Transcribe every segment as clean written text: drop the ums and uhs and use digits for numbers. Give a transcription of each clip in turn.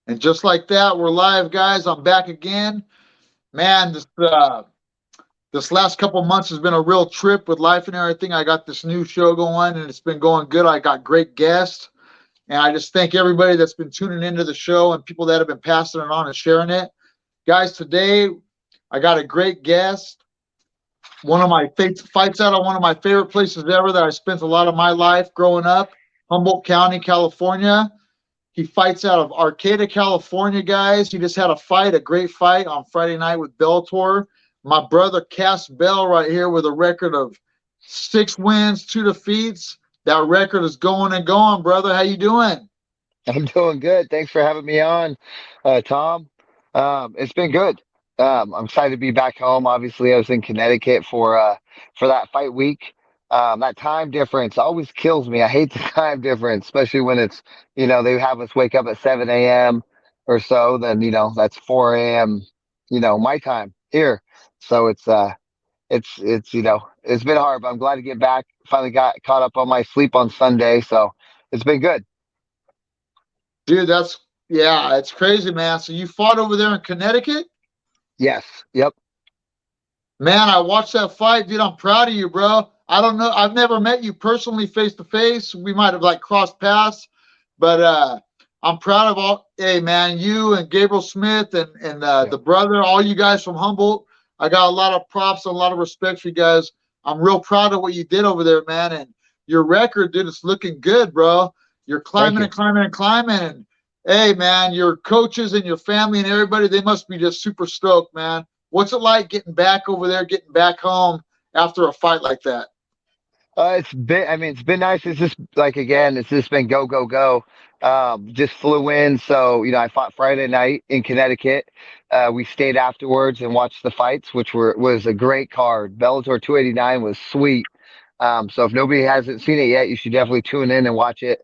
And just like that, we're live, guys. I'm back again. Man, this last couple months has been a real trip with life and everything. I got this new show going, and it's been going good. I got great guests, and I just thank everybody that's been tuning into the show and people that have been passing it on and sharing it. Guys, today I got a great guest. One of my fights out of one of my favorite places ever that I spent a lot of my life growing up, Humboldt County, California. He fights out of Arcata, California, guys. He just had a great fight on Friday night with Bellator. My brother Cass Bell right here with a record of 6 wins, 2 defeats. That record is going and going, brother. How you doing? I'm doing good. Thanks for having me on, Tom. It's been good. I'm excited to be back home. Obviously, I was in Connecticut for that fight week. That time difference always kills me. I hate the time difference, especially when they have us wake up at 7 a.m. or so. Then, that's 4 a.m., my time here. So it's been hard, but I'm glad to get back. Finally got caught up on my sleep on Sunday. So it's been good. Dude, yeah, it's crazy, man. So you fought over there in Connecticut? Yes. Yep. Man, I watched that fight, dude. I'm proud of you, bro. I don't know. I've never met you personally face to face. We might have like crossed paths, but I'm proud of all. Hey, man, you and Gabriel Smith and the brother, all you guys from Humboldt. I got a lot of props and a lot of respect for you guys. I'm real proud of what you did over there, man. And your record, dude, it's looking good, bro. You're Thank climbing you. and climbing and climbing. And hey, man, your coaches and your family and everybody, they must be just super stoked, man. What's it like getting back over there, getting back home after a fight like that? It's been nice. It's just like, again, it's just been go, go, go. Just flew in. So, I fought Friday night in Connecticut. We stayed afterwards and watched the fights, was a great card. Bellator 289 was sweet. So if nobody hasn't seen it yet, you should definitely tune in and watch it.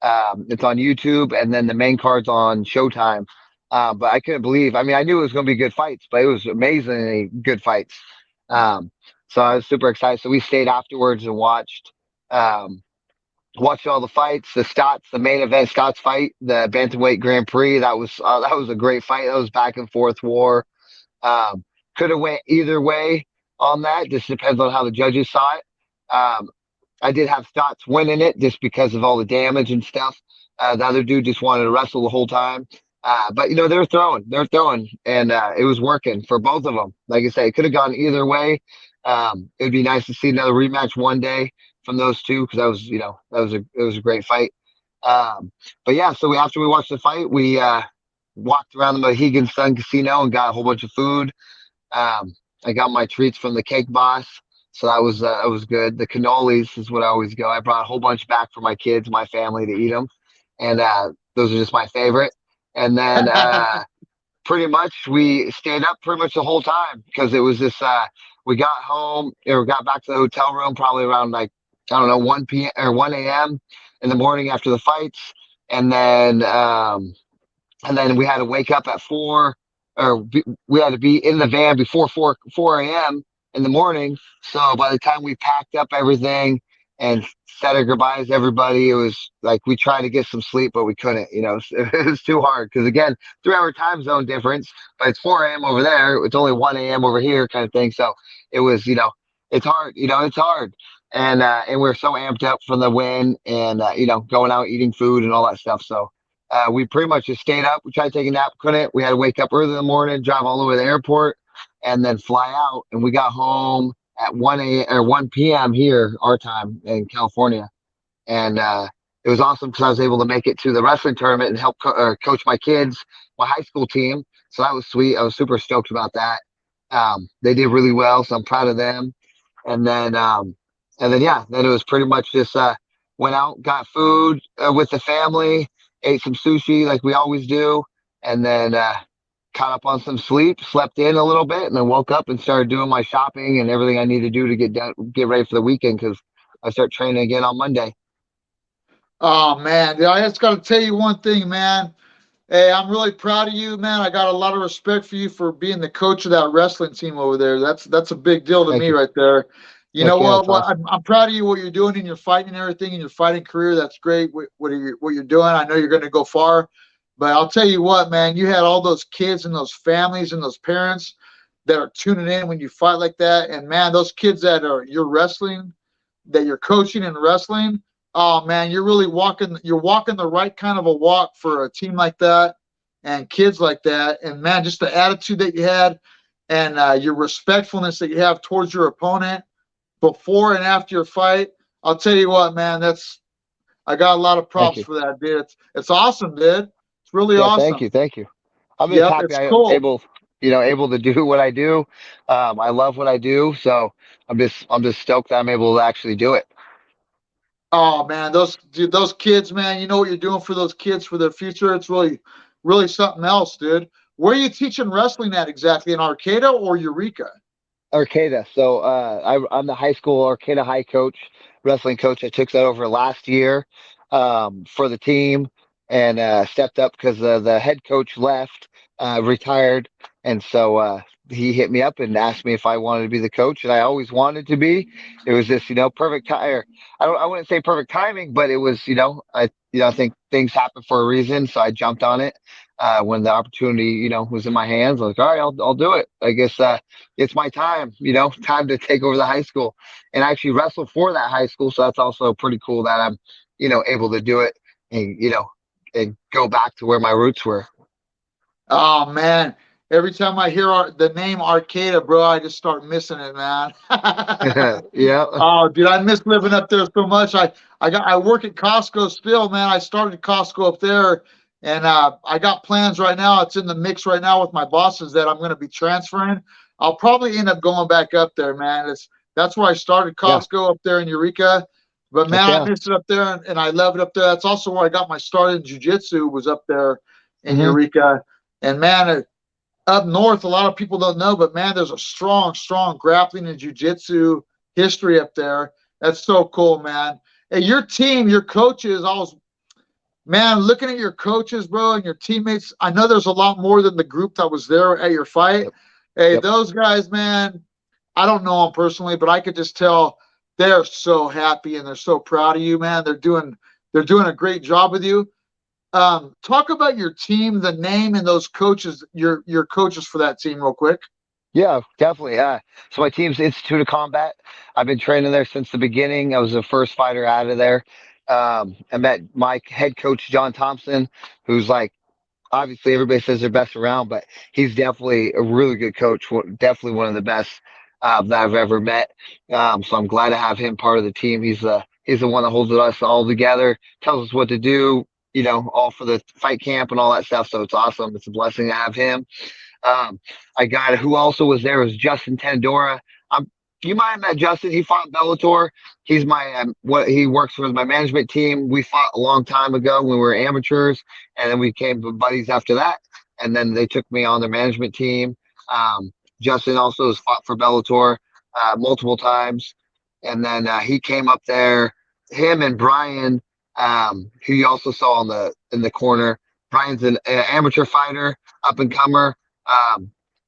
It's on YouTube, and then the main card's on Showtime. But I couldn't believe, I knew it was going to be good fights, but it was amazingly good fights. Um, so I was super excited. So we stayed afterwards and um, watched all the fights, the main event Scott's fight, the bantamweight Grand Prix. That was a great fight. That was back and forth war. Um, could have went either way on that. Just depends on how the judges saw it. Um, I did have Scott's winning it just because of all the damage and stuff. The other dude just wanted to wrestle the whole time. But they're throwing, and it was working for both of them. Like I say, it could have gone either way. It would be nice to see another rematch one day from those two because it was a great fight. Um, but yeah, so after we watched the fight, we walked around the Mohegan Sun Casino and got a whole bunch of food. I got my treats from the Cake Boss, so that was good. The cannolis is what I always go. I brought a whole bunch back for my kids, my family to eat them, and those are just my favorite. And then pretty much we stayed up pretty much the whole time because it was this. We got home or got back to the hotel room probably around like I don't know 1 p.m. or 1 a.m. in the morning after the fights, and then we had to wake up at we had to be in the van before four a.m. in the morning. So by the time we packed up everything and said our goodbyes to everybody, it was like we tried to get some sleep, but we couldn't. It was too hard because again, 3 hour time zone difference, but it's 4 a.m. over there. It's only 1 a.m. over here, kind of thing. So it was, it's hard. It's hard. And we're so amped up from the win and going out eating food and all that stuff. So we pretty much just stayed up. We tried to take a nap, couldn't. We had to wake up early in the morning, drive all the way to the airport, and then fly out. And we got home at 1 p.m. here, our time in California. And it was awesome because I was able to make it to the wrestling tournament and help coach my kids, my high school team. So that was sweet. I was super stoked about that. They did really well, so I'm proud of them. And then, yeah, then it was pretty much just went out, got food with the family, ate some sushi like we always do, and then caught up on some sleep, slept in a little bit, and then woke up and started doing my shopping and everything I need to do to get ready for the weekend because I start training again on Monday. Oh man, I just got to tell you one thing, man. Hey, I'm really proud of you, man. I got a lot of respect for you for being the coach of that wrestling team over there. That's a big deal to Thank me you. right there. You know Heck yeah, what? that's awesome. I'm proud of you. What you're doing in your fighting and everything in your fighting career. That's great. What you're doing. I know you're going to go far. But I'll tell you what, man, you had all those kids and those families and those parents that are tuning in when you fight like that. And man, those kids that are you're wrestling, that you're coaching and wrestling, oh man, you're walking the right kind of a walk for a team like that and kids like that. And man, just the attitude that you had and your respectfulness that you have towards your opponent before and after your fight. I'll tell you what, man, I got a lot of Thank props you. for that, dude. It's awesome, dude. It's really Yeah, thank awesome. you, thank you. I'm just Yep, happy it's I'm cool. able to do what I do. I love what I do, so I'm just stoked that I'm able to actually do it. Oh man, those kids, man, you know what you're doing for those kids for their future. It's really something else, dude. Where are you teaching wrestling at exactly? In Arcata or Eureka? Arcata. So I'm the high school Arcata High coach, wrestling coach. I took that over last year for the team and stepped up because the head coach left, retired, and so he hit me up and asked me if I wanted to be the coach, and I always wanted to be. It was just perfect time. I wouldn't say perfect timing, but it was I think things happen for a reason, so I jumped on it. When the opportunity, was in my hands, I was like, all right, I'll do it. I guess it's my time, time to take over the high school and actually wrestle for that high school. So that's also pretty cool that I'm, able to do it and, and go back to where my roots were. Oh man, every time I hear the name Arcata, bro, I just start missing it, man. Yeah. Oh, dude, I miss living up there so much. I work at Costco still, man. I started Costco up there, and I got plans right now. It's in the mix right now with my bosses that I'm going to be transferring. I'll probably end up going back up there, man. That's where I started Yeah. Costco up there in Eureka. But Heck man, I yeah. miss it up there, and I love it up there. That's also where I got my start in jujitsu. Was up there in Hmm. Eureka, and man, up north, a lot of people don't know, but man, there's a strong, strong grappling and jujitsu history up there. That's so cool, man. Hey, your team, your coaches, man, looking at your coaches, bro, and your teammates, I know there's a lot more than the group that was there at your fight. Yep. Hey, Yep. those guys, man, I don't know them personally, but I could just tell they're so happy and they're so proud of you, man. They're doing a great job with you. Talk about your team, the name, and those coaches, your coaches for that team, real quick. Yeah, definitely. So my team's Institute of Combat. I've been training there since the beginning. I was the first fighter out of there. I met my head coach, John Thompson, who's like, obviously everybody says they're best around, but he's definitely a really good coach. Definitely one of the best that I've ever met. So I'm glad to have him part of the team. He's the one that holds us all together, tells us what to do, all for the fight camp and all that stuff. So it's awesome. It's a blessing to have him. I got who also was there was Justin Tandora. You might have met Justin. He fought Bellator. He's my what he works for my management team. We fought a long time ago when we were amateurs, and then we became buddies after that. And then they took me on their management team. Justin also has fought for Bellator multiple times, and then he came up there. Him and Brian, who you also saw in the corner. Brian's an amateur fighter, up and comer.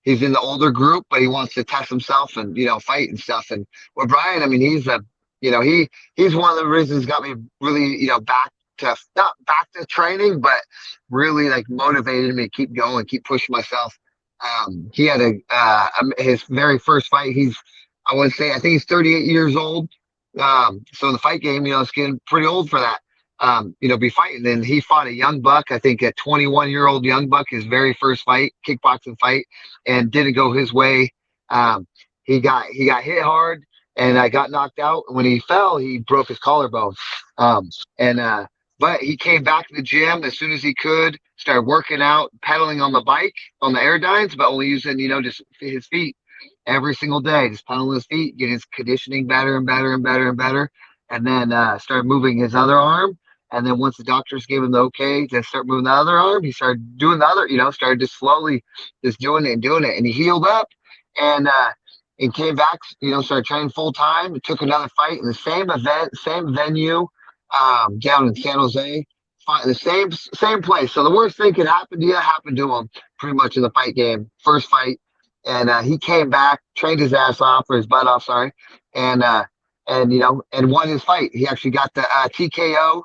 He's in the older group, but he wants to test himself and fight and stuff. And with Brian, I mean, he's one of the reasons got me really back to not back to training, but really like motivated me to keep going, keep pushing myself. He had his very first fight. I want to say I think he's 38 years old. So in the fight game, it's getting pretty old for that. Be fighting. And he fought a young buck, I think a 21-year-old young buck, his very first fight, kickboxing fight, and didn't go his way. He got hit hard and I got knocked out. When he fell, he broke his collarbone. And but he came back to the gym as soon as he could, started working out, pedaling on the bike, on the Airdynes, but only using, just his feet every single day, just pedaling his feet, getting his conditioning better and better and better and better. And then started moving his other arm. And then once the doctors gave him the okay to start moving the other arm, he started doing the other, started just slowly just doing it and doing it. And he healed up and came back, started training full time. Took another fight in the same event, same venue, down in San Jose, fought in the same place. So the worst thing could happen to you happened to him pretty much in the fight game, first fight. And he came back, trained his ass off, or his butt off, sorry, and and won his fight. He actually got the TKO,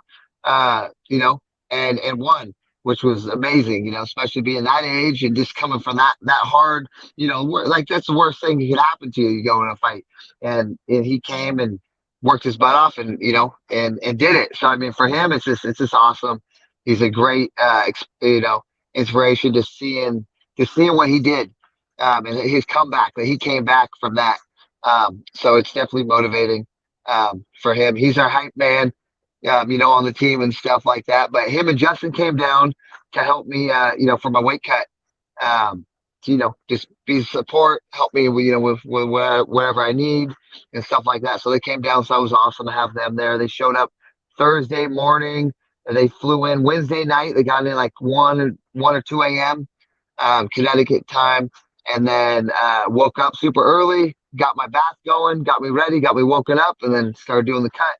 and won. which was amazing, especially being that age and just coming from that hard, like that's the worst thing that could happen to you. You go in a fight, and he came and worked his butt off, and and did it. So I mean, for him, it's just awesome. He's a great, inspiration to seeing what he did, and his comeback that he came back from that. So it's definitely motivating for him. He's our hype man, on the team and stuff like that. But him and Justin came down to help me, for my weight cut. Um, just be support, help me with whatever I need and stuff like that. So they came down, so it was awesome to have them there. They showed up Thursday morning. They flew in Wednesday night. They got in like 1 or 2 a.m. Connecticut time, and then woke up super early, got my bath going, got me ready, got me woken up, and then started doing the cut.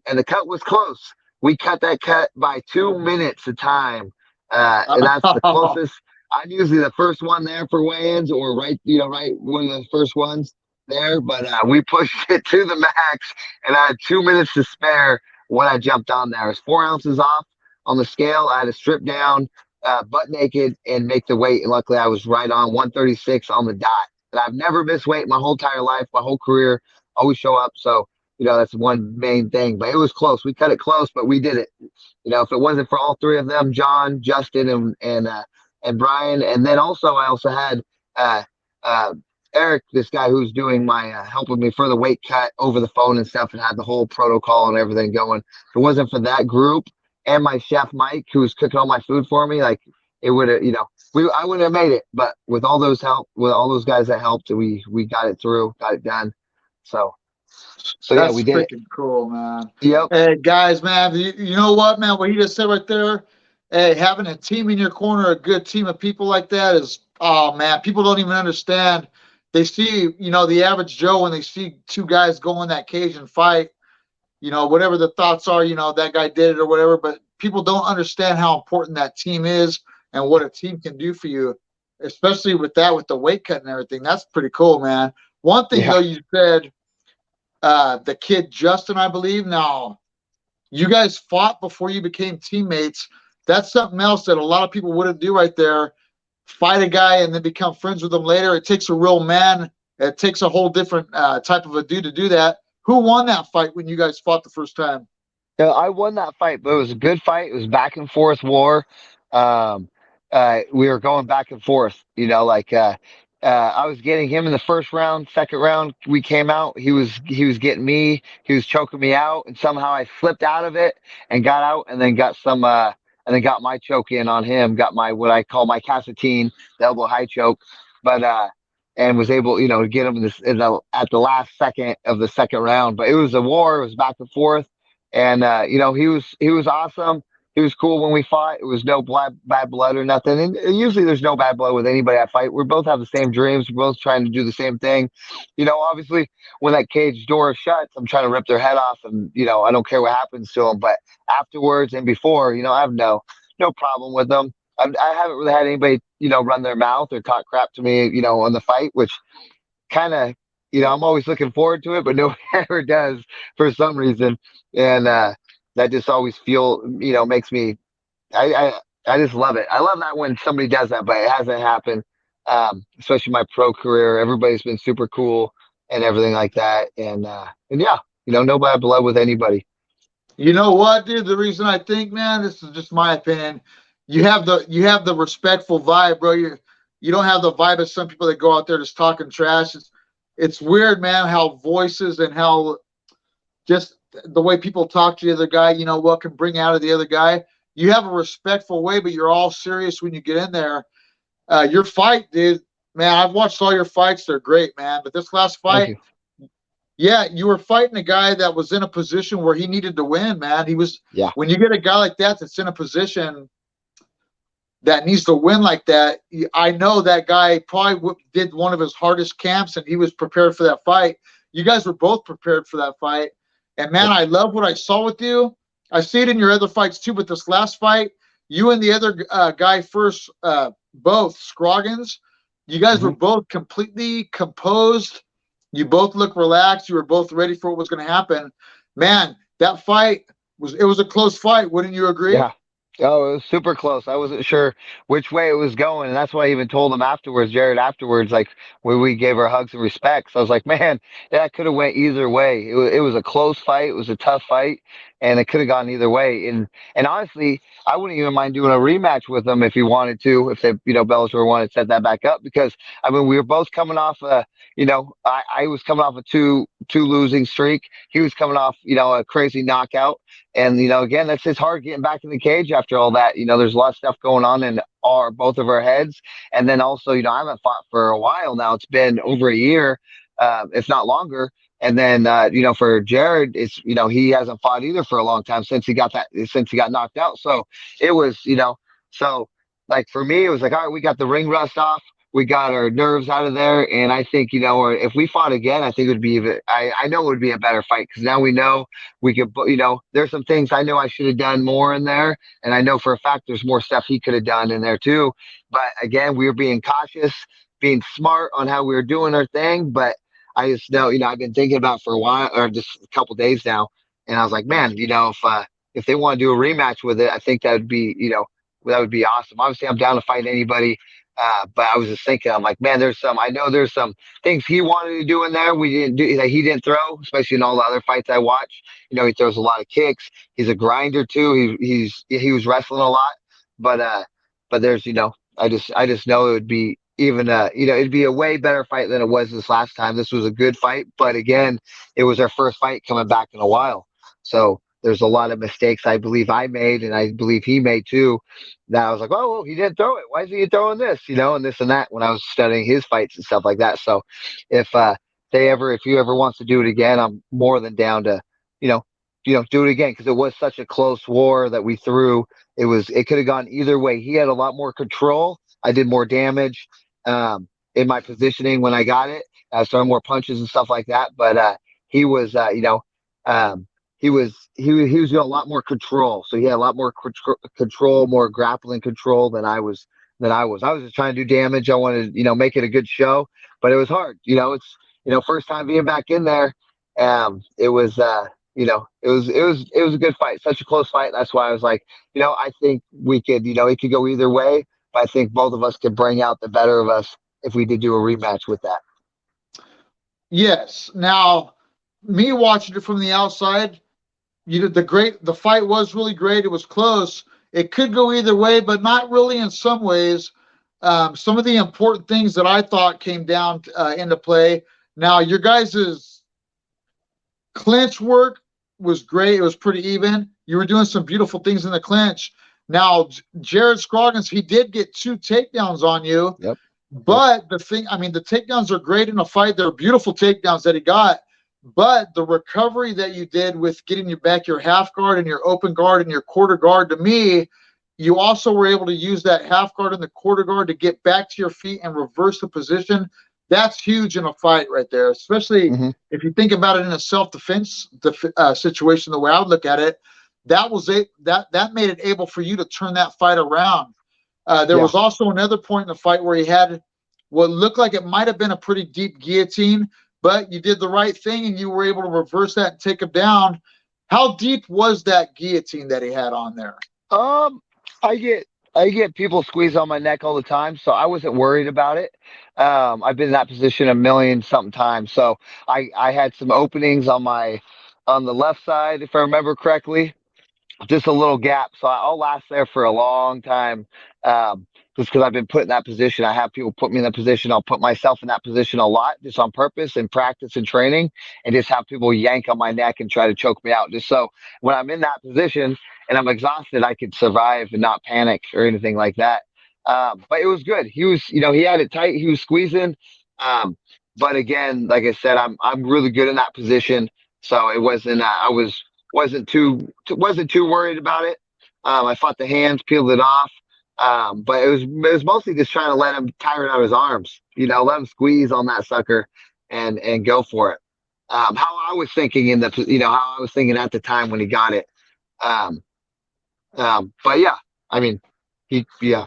And the cut was close. We cut that cut by 2 minutes of time, and that's the closest. I'm usually the first one there for weigh-ins, or right one of the first ones there. But we pushed it to the max, and I had 2 minutes to spare when I jumped on there. It was 4 ounces off on the scale. I had to strip down, butt naked, and make the weight. And luckily, I was right on 136 on the dot. And I've never missed weight my whole entire life, my whole career. Always show up. So that's one main thing. But it was close. We cut it close, but we did it. If it wasn't for all three of them, John, Justin, and Brian, and then I also had uh, uh, Eric, this guy who's doing my helping me for the weight cut over the phone and stuff, and had the whole protocol and everything going. If it wasn't for that group and my chef Mike, who was cooking all my food for me, like it would have, I wouldn't have made it. But with all those guys that helped, we got it through, got it done. So yeah, That's we did it. freaking cool, man. Yep. Hey, guys, man, you know what, man? What he just said right there, hey, having a team in your corner, a good team of people like that is, oh, man, people don't even understand. They see, the average Joe, when they see two guys go in that cage and fight, whatever the thoughts are, that guy did it or whatever, but people don't understand how important that team is and what a team can do for you, especially with the weight cut and everything. That's pretty cool, man. One thing, though, you said, the kid Justin, I believe. Now, you guys fought before you became teammates. That's something else that a lot of people wouldn't do right there. Fight a guy and then become friends with him later. It takes a real man. It takes a whole different type of a dude to do that. Who won that fight when you guys fought the first time? Yeah, I won that fight, but it was a good fight. It was back and forth war. Um, we were going back and forth, I was getting him in the first round. Second round, we came out. He was getting me. He was choking me out, and somehow I slipped out of it and got out, and then got my choke in on him. Got my what I call my Casatine, the elbow high choke, but and was able, to get him at the last second of the second round. But it was a war. It was back and forth, and he was awesome. He was cool when we fought. It was no bad blood or nothing. And usually there's no bad blood with anybody I fight. We both have the same dreams. We're both trying to do the same thing. Obviously when that cage door shuts, I'm trying to rip their head off, and, I don't care what happens to them. But afterwards and before, I have no problem with them. I haven't really had anybody, run their mouth or talk crap to me, on the fight, which kind of, I'm always looking forward to it, but nobody ever does for some reason. And, that just always makes me, I just love it. I love that when somebody does that, but it hasn't happened. Especially my pro career, everybody's been super cool and everything like that. And yeah, no bad blood with anybody. You know what, dude? The reason I think, man, this is just my opinion. You have the respectful vibe, bro. You don't have the vibe of some people that go out there just talking trash. It's weird, man, how voices and how just the way people talk to the other guy, what can bring out of the other guy. You have a respectful way, but you're all serious when you get in there. Your fight, dude, man, I've watched all your fights. They're great, man. But this last fight, yeah, you were fighting a guy that was in a position where he needed to win, man. Yeah. When you get a guy like that that's in a position that needs to win like that, I know that guy probably did one of his hardest camps, and he was prepared for that fight. You guys were both prepared for that fight. And, man, I love what I saw with you. I see it in your other fights too, but this last fight, you and the other guy first, both, Scroggins, you guys were both completely composed. You both looked relaxed. You were both ready for what was going to happen. Man, that fight, it was a close fight. Wouldn't you agree? Yeah. Oh, it was super close. I wasn't sure which way it was going, and that's why I even told him afterwards, Jared afterwards, like when we gave our hugs and respects. I was like, man, that could have went either way. It was a close fight. It was a tough fight, and it could have gone either way. And honestly, I wouldn't even mind doing a rematch with him if he wanted to, if they, Bellator wanted to set that back up, because I mean, we were both coming off I was coming off a two losing streak. He was coming off, a crazy knockout. And again, it's hard getting back in the cage after all that. There's a lot of stuff going on in our both of our heads, and then also, I haven't fought for a while now. It's been over a year, if not longer. And then, for Jared, it's he hasn't fought either for a long time since he got knocked out. So it was, so like for me, it was like, all right, we got the ring rust off. We got our nerves out of there, and I think or if we fought again, I think it would be even. I know it would be a better fight because now we know we could, there's some things I know I should have done more in there. And I know for a fact there's more stuff he could have done in there too. But again, we were being cautious, being smart on how we were doing our thing. But I just know, I've been thinking about for a while or just a couple days now. And I was like, man, if they want to do a rematch with it, I think that would be, that would be awesome. Obviously, I'm down to fight anybody. But I was just thinking, I'm like, man, I know there's some things he wanted to do in there. We didn't do that. He didn't throw, especially in all the other fights I watch. He throws a lot of kicks. He's a grinder too. He was wrestling a lot, but there's, I just know it would be even, it'd be a way better fight than it was this last time. This was a good fight, but again, it was our first fight coming back in a while. So there's a lot of mistakes I believe I made and I believe he made too that I was like, oh, he didn't throw it. Why is he throwing this? And this and that when I was studying his fights and stuff like that. So if if you ever wants to do it again, I'm more than down to, do it again because it was such a close war that we threw. It could have gone either way. He had a lot more control. I did more damage in my positioning when I got it. I was throwing more punches and stuff like that. But he was, he was doing a lot more control. So he had a lot more control, more grappling control than I was. I was just trying to do damage. I wanted, make it a good show, but it was hard. It's first time being back in there. It was it was a good fight, such a close fight. That's why I was like, I think we could, it could go either way, but I think both of us could bring out the better of us if we did do a rematch with that. Yes. Now, me watching it from the outside, the fight was really great. It was close. It could go either way, but not really in some ways. Some of the important things that I thought came down into play. Now, your guys' clinch work was great. It was pretty even. You were doing some beautiful things in the clinch. Now, Jared Scroggins, he did get 2 takedowns on you. Yep. But the takedowns are great in a fight. They're beautiful takedowns that he got. But the recovery that you did with getting you back your half guard and your open guard and your quarter guard, to me, you also were able to use that half guard and the quarter guard to get back to your feet and reverse the position. That's huge in a fight right there, especially if you think about it in a self-defense situation, the way I would look at it. That was it. That made it able for you to turn that fight around. There was also another point in the fight where he had what looked like it might have been a pretty deep guillotine, but you did the right thing and you were able to reverse that and take him down. How deep was that guillotine that he had on there? I get people squeeze on my neck all the time, so I wasn't worried about it. I've been in that position a million something times, so I had some openings on the left side, if I remember correctly, just a little gap. So I'll last there for a long time. Just because I've been put in that position. I have people put me in that position. I'll put myself in that position a lot just on purpose in practice and training and just have people yank on my neck and try to choke me out. Just so when I'm in that position and I'm exhausted, I could survive and not panic or anything like that. But it was good. He was, he had it tight. He was squeezing. But again, like I said, I'm really good in that position. So it wasn't, wasn't too worried about it. I fought the hands, peeled it off. But it was mostly just trying to let him tire out his arms, let him squeeze on that sucker and go for it. How I was thinking how I was thinking at the time when he got it. But yeah, I mean, yeah.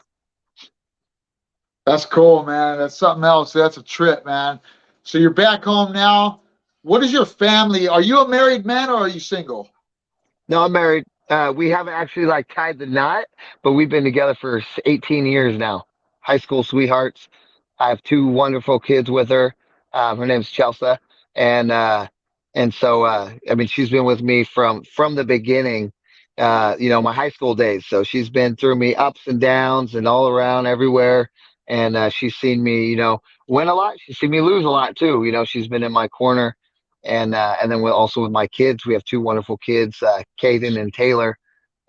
That's cool, man. That's something else. That's a trip, man. So you're back home now. What is your family? Are you a married man or are you single? No, I'm married. We haven't actually like tied the knot, but we've been together for 18 years now. High school sweethearts. I have two wonderful kids with her. Her name's Chelsea, and I mean, she's been with me from the beginning. My high school days. So she's been through me ups and downs and all around everywhere. And she's seen me, win a lot. She's seen me lose a lot too. She's been in my corner. And then also with my kids, we have two wonderful kids, Caden and Taylor,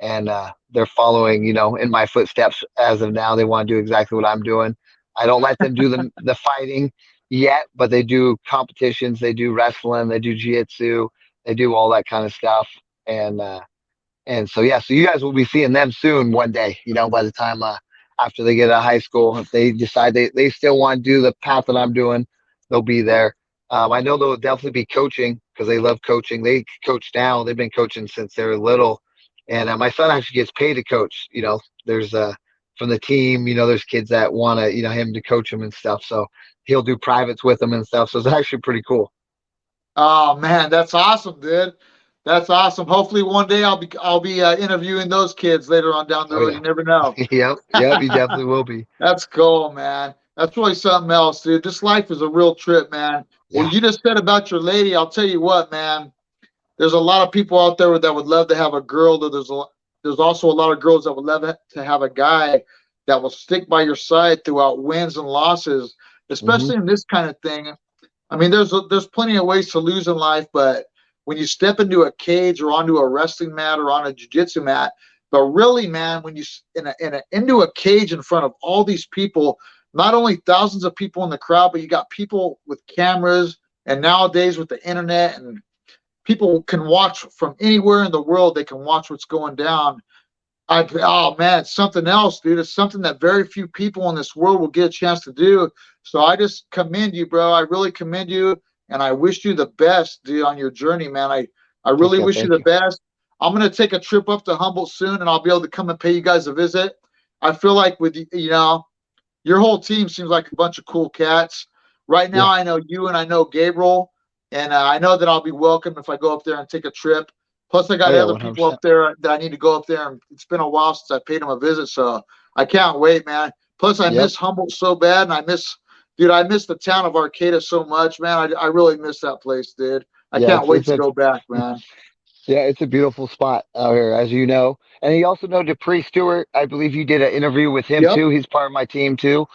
and they're following, in my footsteps as of now. They want to do exactly what I'm doing. I don't let them do the fighting yet, but they do competitions, they do wrestling, they do jiu-jitsu, they do all that kind of stuff. And so yeah, so you guys will be seeing them soon one day, by the time after they get out of high school, if they decide they still want to do the path that I'm doing, they'll be there. I know they'll definitely be coaching because they love coaching. They coach now. They've been coaching since they were little. And my son actually gets paid to coach. There's from the team, there's kids that want to, him to coach them and stuff. So he'll do privates with them and stuff. So it's actually pretty cool. Oh man, that's awesome, dude. That's awesome. Hopefully one day I'll be interviewing those kids later on down the Oh road. yeah. You never know. Yep, you definitely will be. That's cool, man. That's really something else, dude. This life is a real trip, man. Well, Yeah. you just said about your lady. I'll tell you what, man. There's a lot of people out there that would love to have a girl. There's also a lot of girls that would love to have a guy that will stick by your side throughout wins and losses, Hmm. especially in this kind of thing. I mean, there's plenty of ways to lose in life, but when you step into a cage or onto a wrestling mat or on a jiu-jitsu mat, but really, man, when you into a cage in front of all these people, not only thousands of people in the crowd, but you got people with cameras, and nowadays with the internet, and people can watch from anywhere in the world. They can watch what's going down. Oh man, it's something else, dude. It's something that very few people in this world will get a chance to do. So I just commend you, bro. I really commend you, and I wish you the best, dude, on your journey, man. I really Yeah, wish you thank the you. best. I'm gonna take a trip up to Humboldt soon, and I'll be able to come and pay you guys a visit. I feel like with your whole team seems like a bunch of cool cats. Right now, Yeah. I know you and I know Gabriel, and I know that I'll be welcome if I go up there and take a trip. Plus, I Oh got yeah, other people up 100%. there that I need to go up there, and it's been a while since I paid them a visit, so I can't wait, man. Plus, I Yep. miss Humboldt so bad, and dude, I miss the town of Arcata so much, man. I really miss that place, dude. I Yeah, can't it's wait it's to a go back, man. Yeah, it's a beautiful spot out here, as you know. And you also know Dupree Stewart. I believe you did an interview with him Yep. too. He's part of my team too.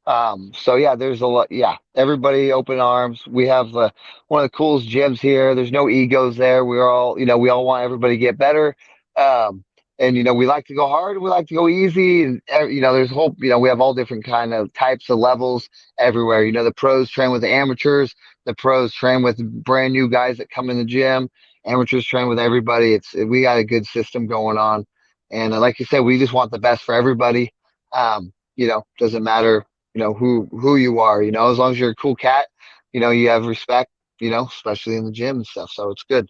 So yeah, there's a lot. Yeah, everybody open arms. We have one of the coolest gyms here. There's no egos there. We're all, we all want everybody to get better. Um, and we like to go hard. We like to go easy. And there's a whole, we have all different kind of types of levels everywhere. The pros train with the amateurs. The pros train with brand new guys that come in the gym. Amateurs train with everybody. We got a good system going on. And like you said, we just want the best for everybody. Doesn't matter who you are, as long as you're a cool cat, you have respect, especially in the gym and stuff. So it's good.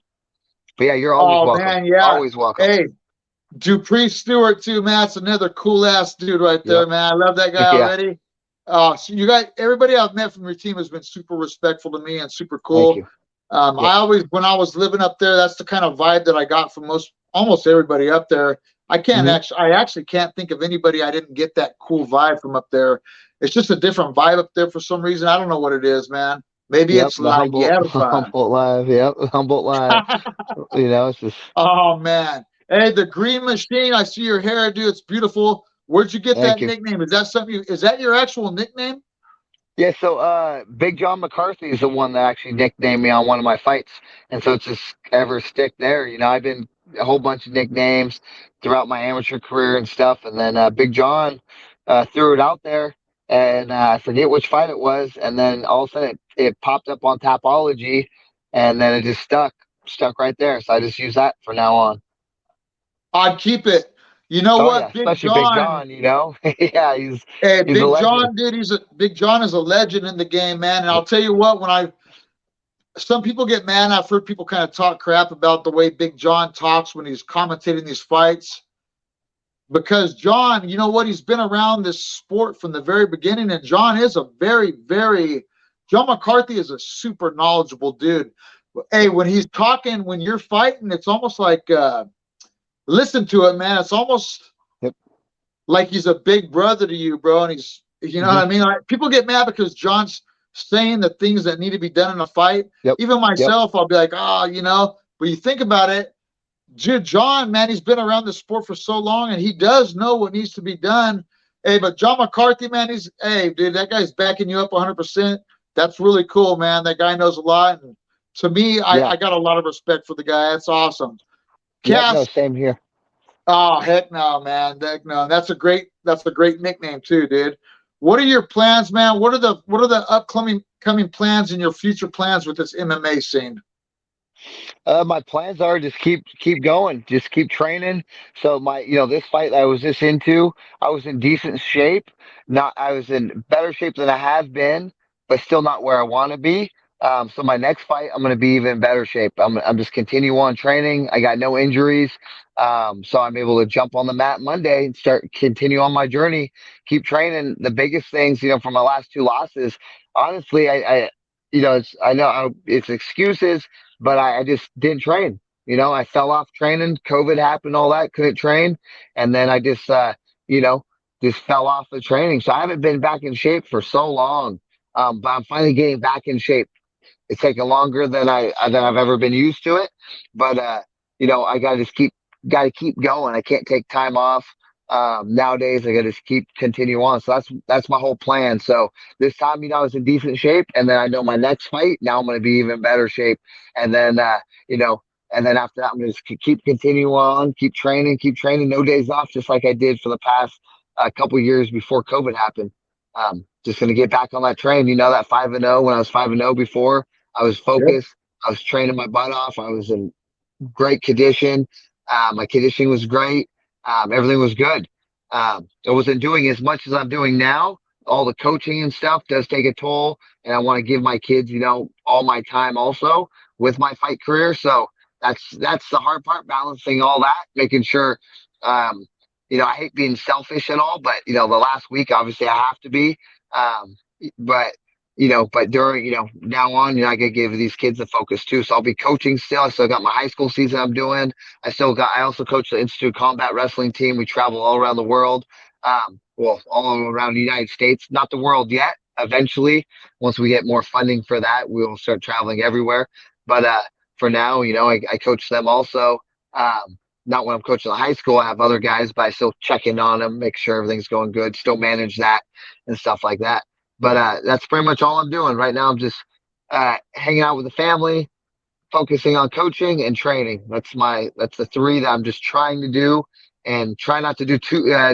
But yeah, you're always Oh welcome. man, yeah. Always welcome. Hey, Dupree Stewart too, man. That's another cool ass dude right there, Yep. man. I love that guy Yeah. already. So you guys, everybody I've met from your team has been super respectful to me and super Thank cool. you. I Yep. always, when I was living up there, that's the kind of vibe that I got from almost everybody up there. Hmm. I actually can't think of anybody I didn't get that cool vibe from up there. It's just a different vibe up there for some reason. I don't know what it is, man. Maybe Yep. it's The La Humboldt, Hierba. Humboldt Live. Yep. Humboldt Live. It's just, Oh man. Hey, the Green Machine. I see your hair, dude. It's beautiful. Where'd you get thank that you. nickname? Is that your actual nickname? Yeah, so Big John McCarthy is the one that actually nicknamed me on one of my fights. And so it's just ever stick there. I've been a whole bunch of nicknames throughout my amateur career and stuff. And then Big John threw it out there and I forget which fight it was. And then all of a sudden it popped up on Tapology and then it just stuck right there. So I just use that from now on. I'd keep it. You know Oh yeah, what? Big especially Big John. John, Yeah, Hey, he's a Big legend. John, dude, Big John is a legend in the game, man. And I'll tell you what, some people get mad. I've heard people kind of talk crap about the way Big John talks when he's commentating these fights. Because John, you know what? He's been around this sport from the very beginning, and John is a John McCarthy is a super knowledgeable dude. Hey, when he's talking, when you're fighting, it's almost like listen to it, man. It's almost Yep. like he's a big brother to you, bro. And he's, you know what Hmm. I mean? Like, people get mad because John's saying the things that need to be done in a fight. Yep. Even Yep. myself, I'll be like, oh, you know, but you think about it, dude, John, man, he's been around the sport for so long and he does know what needs to be done. Hey, but John McCarthy, man, hey, dude, that guy's backing you up 100%. That's really cool, man. That guy knows a lot. And to me, Yeah. I got a lot of respect for the guy. That's awesome. Yep. No, Cass, same here. oh heck no, man. Heck no. That's a great nickname too, dude. What are your plans, man? What are the upcoming coming plans and your future plans with this MMA scene? My plans are just keep going, just keep training. So my, this fight I was just into, I was in decent shape. Not, I was in better shape than I have been, but still not where I want to be. So my next fight, I'm going to be even better shape. I'm just continue on training. I got no injuries. So I'm able to jump on the mat Monday and continue on my journey, keep training. The biggest things, from my last two losses, honestly, I know it's excuses, but I just didn't train. I fell off training. COVID happened, all that, couldn't train. And then I just, you know, just fell off the training. So I haven't been back in shape for so long. But I'm finally getting back in shape. It's taken longer than I've ever been used to it. But, I gotta keep going. I can't take time off. Nowadays I gotta just keep continue on. So that's my whole plan. So this time, I was in decent shape, and then I know my next fight, now I'm gonna be even better shape. And then, you know, and then after that, I'm gonna just keep continue on, keep training, no days off, just like I did for the past couple years before COVID happened. Just gonna get back on that train. That 5-0, when I was 5-0 before, I was Yep. focused. I was training my butt off. I was in great condition. My conditioning was great. Everything was good. I wasn't doing as much as I'm doing now. All the coaching and stuff does take a toll, and I want to give my kids, all my time also with my fight career. So that's the hard part, balancing all that, making sure. Um, I hate being selfish at all, but the last week, obviously, I have to be. Um, but but during, now on, I gotta give these kids a focus too. So I'll be coaching still. I still got my high school season I'm doing. I also coach the Institute Combat Wrestling team. We travel all around the world. Well, all around the United States, not the world yet. Eventually, once we get more funding for that, we will start traveling everywhere. But, for now, I coach them also. Not when I'm coaching the high school, I have other guys, but I still check in on them, make sure everything's going good, still manage that and stuff like that. But that's pretty much all I'm doing right now. I'm just hanging out with the family, focusing on coaching and training. That's the three that I'm just trying to do, and try not to do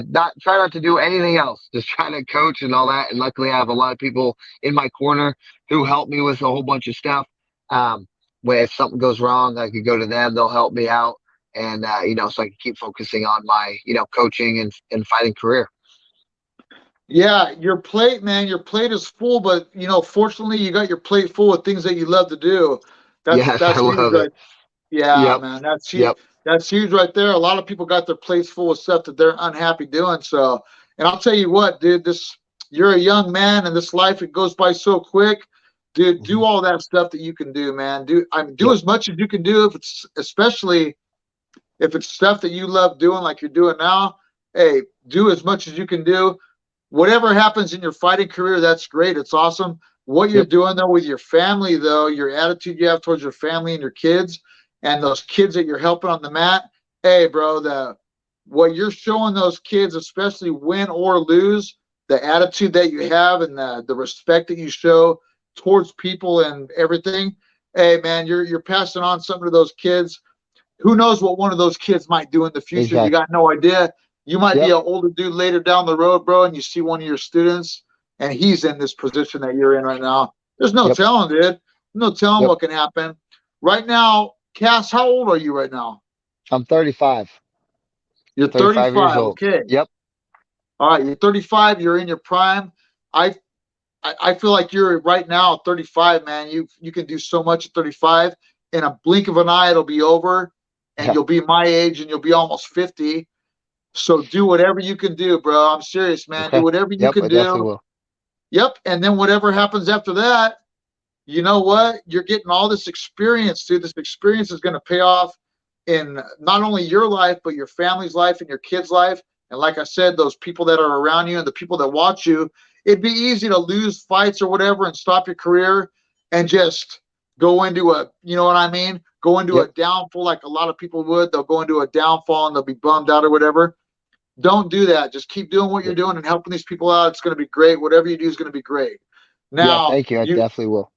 not try not to do anything else. Just trying to coach and all that. And luckily, I have a lot of people in my corner who help me with a whole bunch of stuff. Where if something goes wrong, I could go to them. They'll help me out, and so I can keep focusing on my coaching and fighting career. Yeah, your plate, man, your plate is full, but fortunately you got your plate full of things that you love to do. That's Yes, I that's huge, love it. right? Yeah, Yep. man, that's huge. Yep. That's huge right there. A lot of people got their plates full of stuff that they're unhappy doing. So, and I'll tell you what, dude, you're a young man, and this life, it goes by so quick. Dude, Mhm. do all that stuff that you can do, man. Do Yep. as much as you can do, if it's especially if it's stuff that you love doing, like you're doing now. Hey, do as much as you can do. Whatever happens in your fighting career, that's great. It's awesome. What you're Yep. doing though with your family, though, your attitude you have towards your family and your kids, and those kids that you're helping on the mat. Hey, bro, the what you're showing those kids, especially win or lose, the attitude that you have and the respect that you show towards people and everything. Hey, man, you're passing on something to those kids. Who knows what one of those kids might do in the future? You Exactly. got no idea. You might be Yep. an older dude later down the road, bro, and you see one of your students and he's in this position that you're in right now. There's no Yep. telling, dude. No telling Yep. what can happen. Right now, Cass, how old are you right now? I'm 35. You're 35 years 35. old. Okay. Yep. All right. You're 35. You're in your prime. I I feel like you're right now at 35, man. You can do so much at 35. In a blink of an eye, it'll be over, and Yeah. you'll be my age, and you'll be almost 50. So do whatever you can do, bro. I'm serious, man. Do Okay. whatever you Yep. can I definitely do. will. Yep. And then whatever happens after that, you know what? You're getting all this experience, dude. This experience is going to pay off in not only your life, but your family's life and your kids' life. And like I said, those people that are around you and the people that watch you, it'd be easy to lose fights or whatever and stop your career and just go into a, you know what I mean? Go into a Yep. downfall like a lot of people would. They'll go into a downfall and they'll be bummed out or whatever. Don't do that. Just keep doing what you're doing and helping these people out. It's going to be great. Whatever you do is going to be great. Yeah. Now, Thank you. I you, definitely will.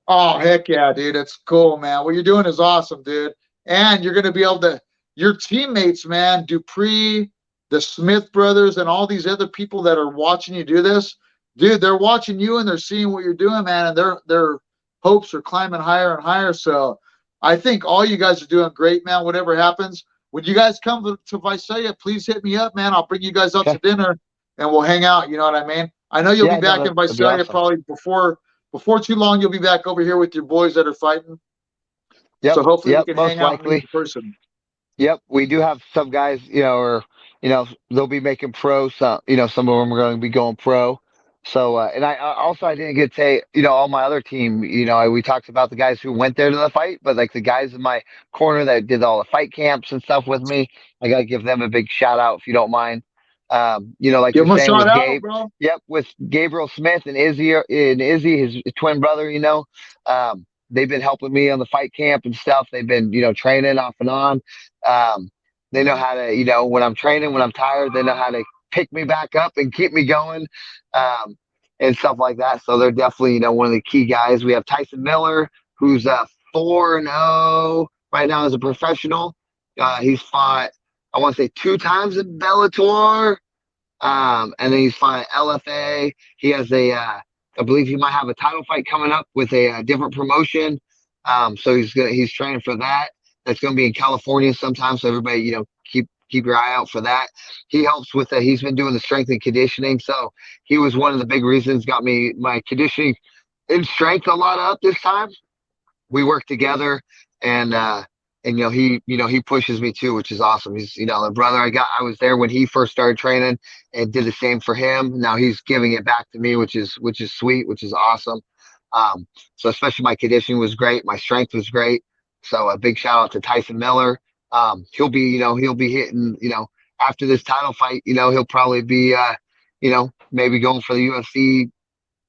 oh, heck yeah, dude. It's cool, man. What you're doing is awesome, dude. And you're going to be able to, your teammates, man, Dupree, the Smith brothers, and all these other people that are watching you do this, dude, they're watching you and they're seeing what you're doing, man. And their hopes are climbing higher and higher. So I think all you guys are doing great, man. Whatever happens, when you guys come to Visalia, please hit me up, man. I'll bring you guys out to Okay. dinner and we'll hang out. You know what I mean? I know you'll be Yeah. No, back in that'd be Visalia awesome. probably before too long. You'll be back over here with your boys that are fighting. Yep. So hopefully we Yep. can Most hang out and meet likely. in person. Yep, we do have some guys, or they'll be making pro. Some, some of them are going to be going pro. So, and I didn't get to say, all my other team, we talked about the guys who went there to the fight, but like the guys in my corner that did all the fight camps and stuff with me, I got to give them a big shout out if you don't mind. Like Give you're them a saying shout with out, Gabe. bro. Yep, with Gabriel Smith and Izzy, his twin brother, they've been helping me on the fight camp and stuff. They've been, training off and on. Um, they know how to, when I'm training, when I'm tired, they know how to pick me back up and keep me going, and stuff like that. So they're definitely, one of the key guys. We have Tyson Miller, who's 4-0 right now as a professional. He's fought, I want to say, 2 times in Bellator. And then he's fought LFA. He has I believe he might have a title fight coming up with a different promotion. So he's training for that. That's gonna be in California sometime. So everybody, keep your eye out for that. He helps with that. He's been doing the strength and conditioning. So he was one of the big reasons got me my conditioning and strength a lot up this time. We work together, and he pushes me too, which is awesome. He's the brother I was there when he first started training and did the same for him. Now he's giving it back to me, which is sweet, which is awesome. So especially my conditioning was great, my strength was great. So a big shout out to Tyson Miller. He'll be hitting, after this title fight, he'll probably be maybe going for the UFC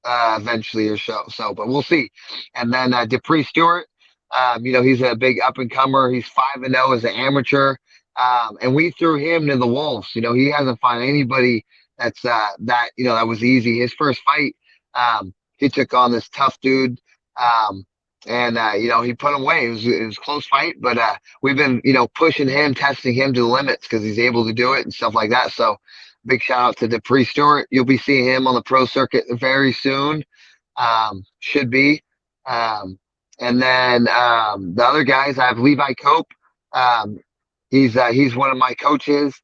eventually or so. So, but we'll see. And then Dupree Stewart, he's a big up and comer. He's 5-0 as an amateur, and we threw him to the wolves. He hasn't fought anybody that's that was easy. His first fight, he took on this tough dude. And he put him away. It was a close fight, but we've been pushing him, testing him to the limits because he's able to do it and stuff like that. So big shout out to Dupree Stewart. You'll be seeing him on the pro circuit very soon. Should be. And then the other guys, I have Levi Cope. He's one of my coaches.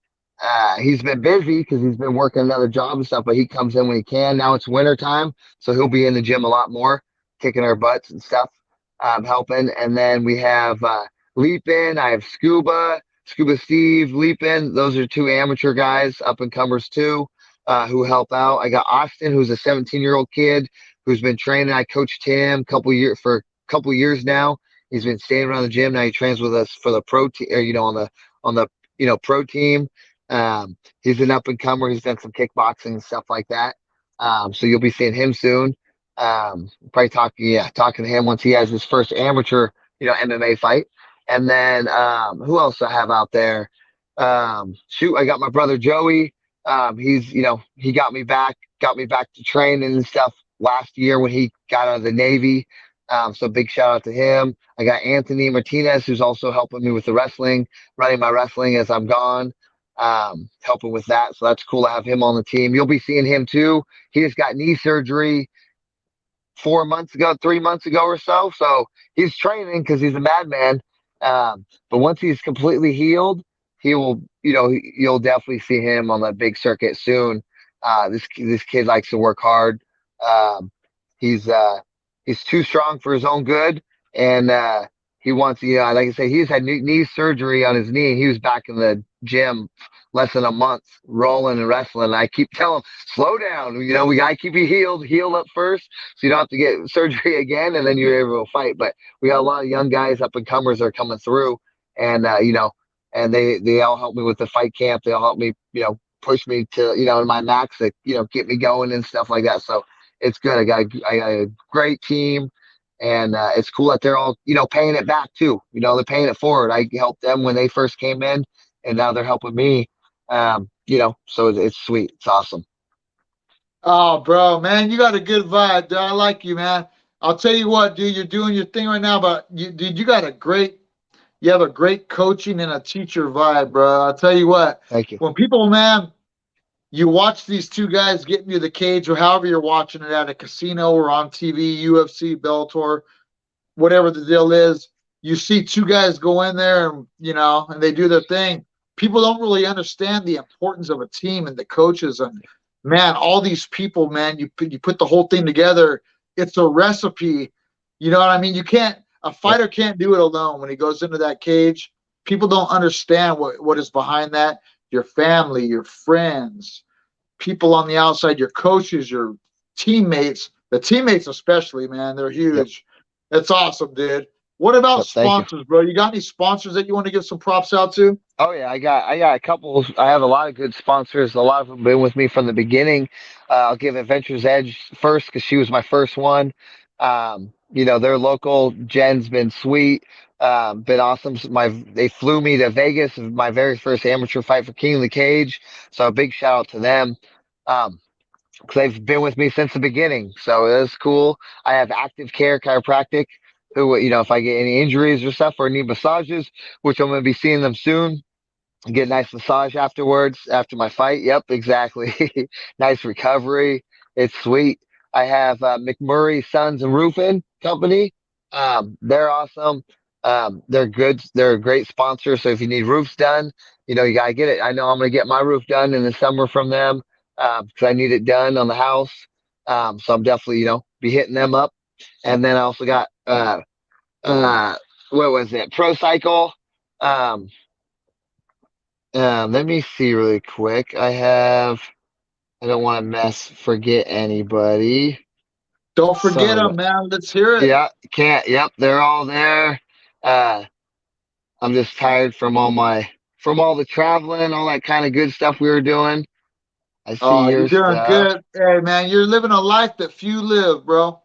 He's been busy because he's been working another job and stuff, but he comes in when he can. Now it's winter time, so he'll be in the gym a lot more, kicking our butts and stuff, helping. And then we have Leapin. I have Scuba Steve, Leapin. Those are 2 amateur guys, up and comers too, who help out. I got Austin, who's a 17-year-old kid who's been training. I coached him for a couple years now. He's been staying around the gym. Now he trains with us for the pro team, on the pro team. He's an up and comer. He's done some kickboxing and stuff like that. So you'll be seeing him soon. Probably talking to him once he has his first amateur, MMA fight. And then who else I have out there? I got my brother Joey. He's he got me back to training and stuff last year when he got out of the Navy. So big shout out to him. I got Anthony Martinez, who's also helping me with the wrestling, running my wrestling as I'm gone, helping with that. So that's cool to have him on the team. You'll be seeing him too. He just got knee surgery 3 months ago or so. So he's training because he's a madman. But once he's completely healed, he will, you'll definitely see him on the big circuit soon. This kid likes to work hard. He's too strong for his own good, and he wants, like I say, he's had knee surgery on his knee. He was back in the gym less than a month, rolling and wrestling. And I keep telling him, slow down. We gotta keep you healed up first, so you don't have to get surgery again, and then you're able to fight. But we got a lot of young guys, up and comers, that are coming through, and and they all help me with the fight camp. They all help me, push me to, in my max, to, get me going and stuff like that. So it's good. I got a great team, and it's cool that they're all, paying it back too. They're paying it forward. I helped them when they first came in, and now they're helping me. So it's sweet. It's awesome. Oh, bro, man, you got a good vibe, dude. I like you, man. I'll tell you what, dude, you're doing your thing right now, but dude, you have a great coaching and a teacher vibe, bro. I'll tell you what, Thank you. when people, man, you watch these two guys get into the cage or however you're watching it at a casino or on TV, UFC, Bellator, whatever the deal is, you see two guys go in there and and they do their thing. People don't really understand the importance of a team and the coaches and man, all these people, man, you put the whole thing together. It's a recipe. You know what I mean? You can't a Yep. fighter can't do it alone when he goes into that cage. People don't understand what is behind that. Your family, your friends, people on the outside, your coaches, your teammates, the teammates especially, man, they're Yep. huge. That's awesome, dude. What about Yep. Thank you. sponsors, bro? You got any sponsors that you want to give some props out to? Oh yeah, I got a couple. I have a lot of good sponsors. A lot of them been with me from the beginning. I'll give Adventures Edge first because she was my first one. They're local. Jen's been sweet. Been awesome. They flew me to Vegas, my very first amateur fight for King of the Cage. So a big shout out to them. Um, because they've been with me since the beginning. So that's cool. I have Active Care Chiropractic, who, if I get any injuries or stuff or need massages, which I'm going to be seeing them soon, get a nice massage afterwards after my fight. Yep, exactly. Nice recovery. It's sweet. I have McMurray Sons and Roofing Company. They're awesome. They're good. They're a great sponsor. So if you need roofs done, you gotta get it. I know I'm gonna get my roof done in the summer from them because I need it done on the house. So I'm definitely, be hitting them up. And then I also got uh, what was it? Pro Cycle. Um, let me see really quick. I don't want to forget anybody. Don't Son forget of a, them, man. Let's hear it. yeah, can't, yep, they're all there. Uh, I'm just tired from all the traveling, all that kind of good stuff we were doing. I see Oh, you're your doing stuff. good. Hey, man, you're living a life that few live, bro.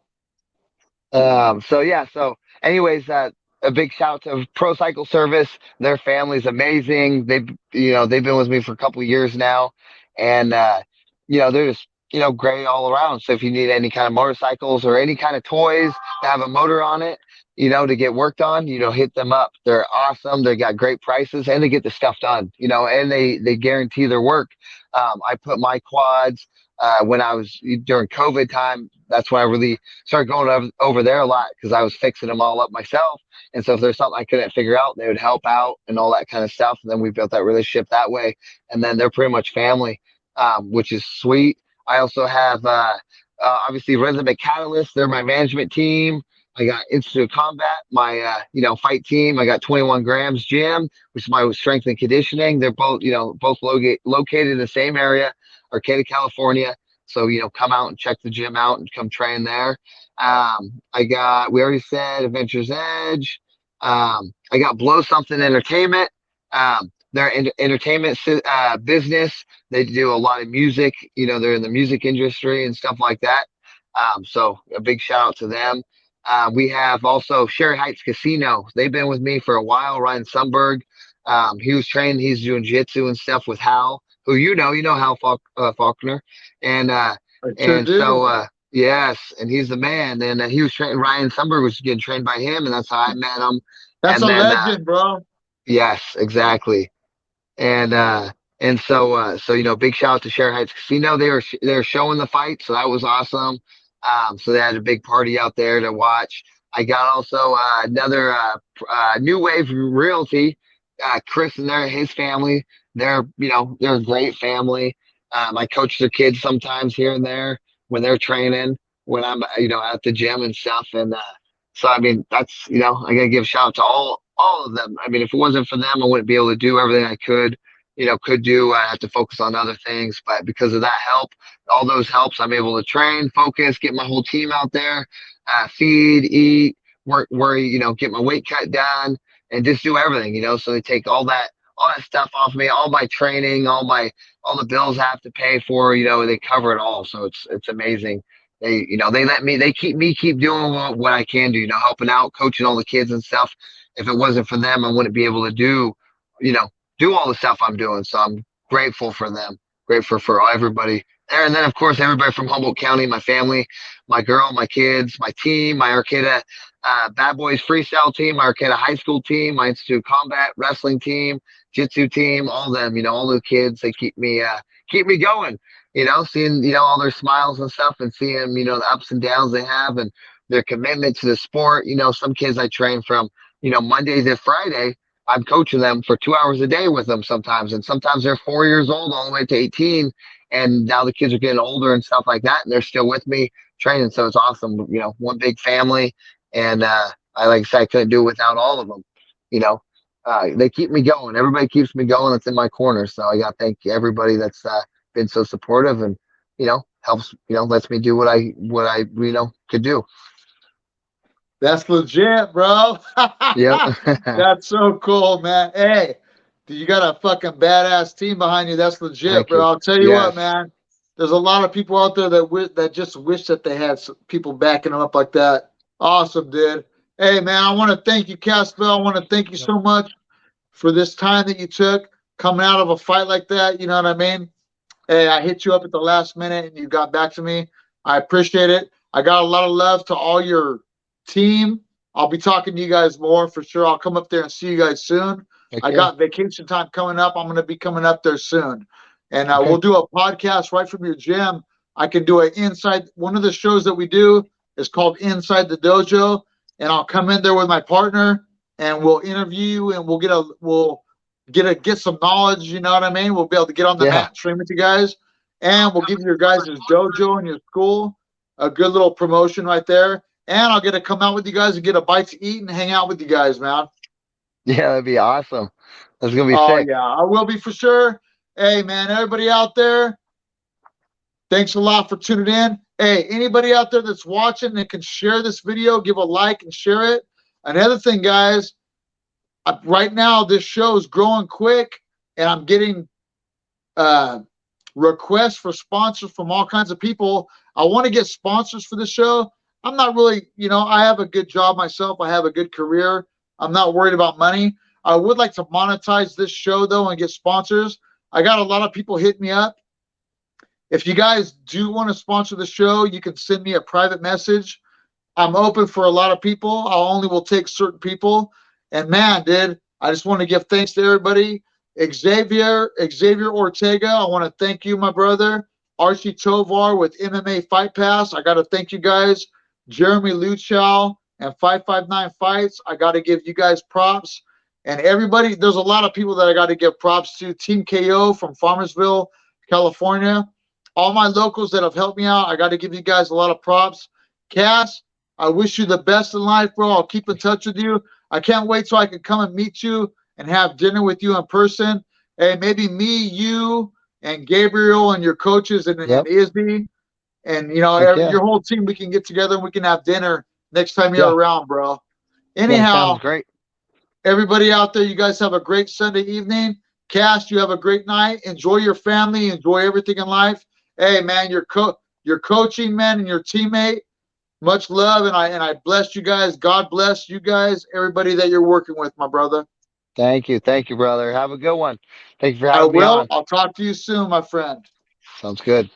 So yeah, so anyways, a big shout out to Pro Cycle Service. Their family's amazing. They've been with me for a couple of years now, and they're just great all around. So if you need any kind of motorcycles or any kind of toys that have a motor on it, to get worked on, hit them up. They're awesome. They got great prices and they get the stuff done. And they guarantee their work. I put my quads when I was during COVID time. That's when I really started going over there a lot because I was fixing them all up myself. And so if there's something I couldn't figure out, they would help out and all that kind of stuff. And then we built that relationship that way. And then they're pretty much family, which is sweet. I also have obviously Rhythmic Catalyst. They're my management team. I got Institute of Combat, my fight team. I got 21 Grams Gym, which is my strength and conditioning. They're both located in the same area, Arcata, California. So, come out and check the gym out and come train there. We already said Adventures Edge. I got Blow Something Entertainment. They're entertainment business. They do a lot of music. They're in the music industry and stuff like that. So a big shout out to them. We have also Sherry Heights Casino. They've been with me for a while. Ryan Sundberg. He was trained. He's doing jiu-jitsu and stuff with Hal, who Hal Faulkner, and I sure do. yes, and he's the man. And he was trained. Ryan Sundberg was getting trained by him, and that's how I met him. That's And a then legend, bro. yes, exactly. And big shout out to Sherry Heights Casino. They were showing the fight, so that was awesome. So they had a big party out there to watch. I got also another New Wave Realty. Chris and his family. They're a great family. I coach their kids sometimes here and there when they're training, when I'm at the gym and stuff. And so I mean that's I gotta give a shout out to all of them. I mean, if it wasn't for them, I wouldn't be able to do everything I could do. I have to focus on other things, but because of that help, all those helps, I'm able to train, focus, get my whole team out there, feed, eat, worry, get my weight cut down and just do everything. So they take all all that stuff off me, all my training, all the bills I have to pay for, they cover it all. So it's amazing. They keep doing what I can do, helping out, coaching all the kids and stuff. If it wasn't for them, I wouldn't be able to you know, do all the stuff I'm doing. So I'm grateful for them, grateful for everybody there. And then, of course, everybody from Humboldt County, my family, my girl, my kids, my team, my Arcata Bad Boys freestyle team, my Arcata high school team, my Institute Combat wrestling team, Jitsu team, all them, all the kids, they keep me going, seeing, all their smiles and stuff and seeing, the ups and downs they have and their commitment to the sport. Some kids I train from, Monday to Friday, I'm coaching them for 2 hours a day with them sometimes. And sometimes they're 4 years old all the way to 18. And now the kids are getting older and stuff like that. And they're still with me training. So it's awesome. One big family. And like I said, I couldn't do it without all of them. They keep me going. Everybody keeps me going. That's in my corner. So I got to thank everybody that's been so supportive and, helps, lets me do what I could do. That's legit, bro. Yeah. That's so cool, man. Hey, you got a fucking badass team behind you. That's legit, Thank bro. you. I'll tell you Yes. what, man. There's a lot of people out there that just wish that they had people backing them up like that. Awesome, dude. Hey, man, I want to thank you, Caspel. I want to thank you so much for this time that you took coming out of a fight like that. You know what I mean? Hey, I hit you up at the last minute and you got back to me. I appreciate it. I got a lot of love to all your team. I'll be talking to you guys more for sure. I'll come up there and see you guys soon. Okay. I got vacation time coming up. I'm going to be coming up there soon. And Okay. we'll do a podcast right from your gym. I can do one of the shows that we do is called Inside the Dojo. And I'll come in there with my partner and we'll interview you and we'll get some knowledge. You know what I mean? We'll be able to get on the mat and train with you guys. And we'll give your guys' dojo and your school a good little promotion right there. And I'll get to come out with you guys and get a bite to eat and hang out with you guys, man. Yeah, that'd be awesome. That's gonna be sick. Yeah, I will be for sure. Hey, man, everybody out there, thanks a lot for tuning in. Hey, anybody out there that's watching that can share this video, give a like and share it. Another thing, guys, right now this show is growing quick, and I'm getting requests for sponsors from all kinds of people. I want to get sponsors for the show. I'm not really, I have a good job myself. I have a good career. I'm not worried about money. I would like to monetize this show, though, and get sponsors. I got a lot of people hit me up. If you guys do want to sponsor the show, you can send me a private message. I'm open for a lot of people. Will take certain people. And man, dude, I just want to give thanks to everybody. Xavier Ortega, I want to thank you, my brother. Archie Tovar with MMA Fight Pass, I got to thank you guys. Jeremy Luchow and 559 Fights, I got to give you guys props. And everybody, there's a lot of people that I got to give props to. Team KO from Farmersville, California. All my locals that have helped me out, I got to give you guys a lot of props. Cass, I wish you the best in life, bro. I'll keep in touch with you. I can't wait till I can come and meet you and have dinner with you in person. Hey, maybe me, you, and Gabriel and your coaches and Izzy. And, your whole team, we can get together and we can have dinner next time you're around, bro. Anyhow, sounds great. Everybody out there, you guys have a great Sunday evening. Cass, you have a great night. Enjoy your family. Enjoy everything in life. Hey, man, your coaching, man, and your teammate. Much love, and I bless you guys. God bless you guys, everybody that you're working with, my brother. Thank you, brother. Have a good one. Thank you for having me on. I'll talk to you soon, my friend. Sounds good.